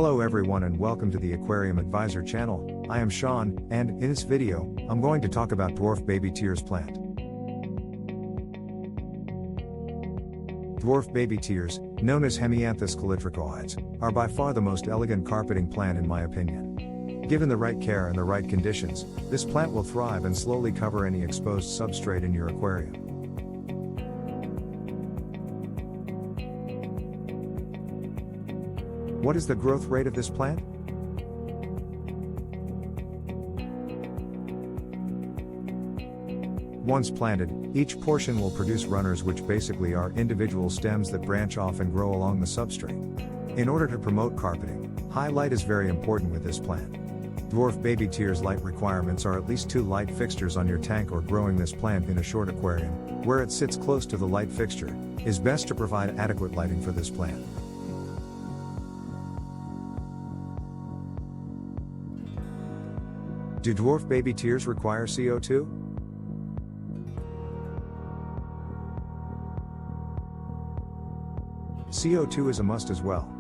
Hello everyone and welcome to the Aquarium Advisor channel. I am Sean, and in this video, I'm going to talk about dwarf baby tears plant. Dwarf baby tears, known as Hemianthus callitrichoides, are by far the most elegant carpeting plant in my opinion. Given the right care and the right conditions, this plant will thrive and slowly cover any exposed substrate in your aquarium. What is the growth rate of this plant? Once planted, each portion will produce runners, which basically are individual stems that branch off and grow along the substrate. In order to promote carpeting, high light is very important with this plant. Dwarf baby tears light requirements are at least 2 light fixtures on your tank, or growing this plant in a short aquarium, where it sits close to the light fixture, is best to provide adequate lighting for this plant. Do dwarf baby tears require CO2? CO2 is a must as well.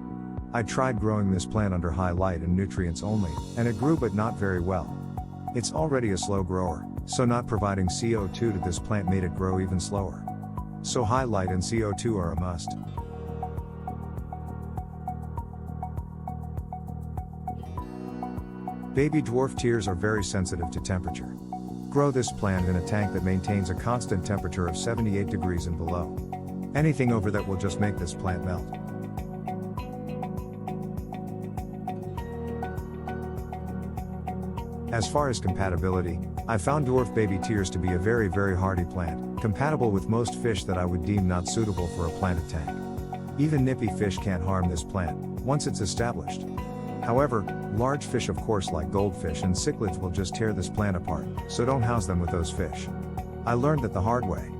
I tried growing this plant under high light and nutrients only, and it grew but not very well. It's already a slow grower, so not providing CO2 to this plant made it grow even slower. So high light and CO2 are a must. Baby dwarf tears are very sensitive to temperature. Grow this plant in a tank that maintains a constant temperature of 78 degrees and below. Anything over that will just make this plant melt. As far as compatibility, I found dwarf baby tears to be a very hardy plant, compatible with most fish that I would deem not suitable for a planted tank. Even nippy fish can't harm this plant, once it's established. However, large fish of course like goldfish and cichlids will just tear this plant apart, so don't house them with those fish. I learned that the hard way.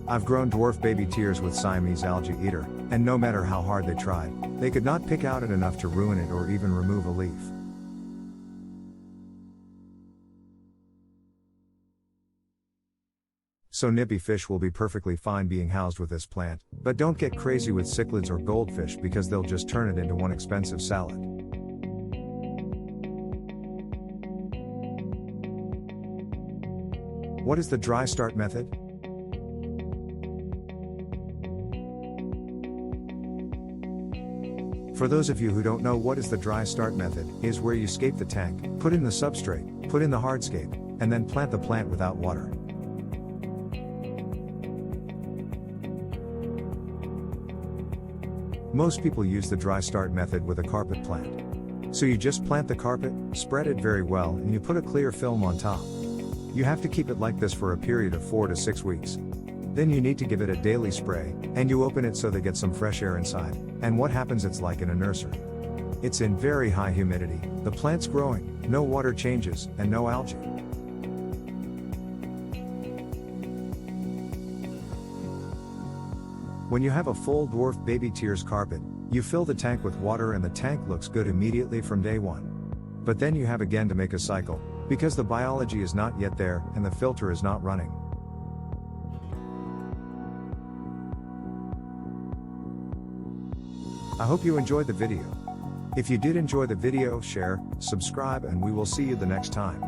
I've grown dwarf baby tears with Siamese algae eater, and no matter how hard they tried, they could not pick out it enough to ruin it or even remove a leaf. So nippy fish will be perfectly fine being housed with this plant, but don't get crazy with cichlids or goldfish because they'll just turn it into one expensive salad. What is the dry start method? For those of you who don't know what is the dry start method, is where you scape the tank, put in the substrate, put in the hardscape, and then plant the plant without water. Most people use the dry start method with a carpet plant. So you just plant the carpet, spread it very well, and you put a clear film on top. You have to keep it like this for a period of 4 to 6 weeks. Then you need to give it a daily spray, and you open it so they get some fresh air inside, and what happens, it's like in a nursery. It's in very high humidity, the plant's growing, no water changes, and no algae. When you have a full dwarf baby tears carpet, you fill the tank with water and the tank looks good immediately from day one. But then you have again to make a cycle, because the biology is not yet there and the filter is not running. I hope you enjoyed the video. If you did enjoy the video, share, subscribe, and we will see you the next time.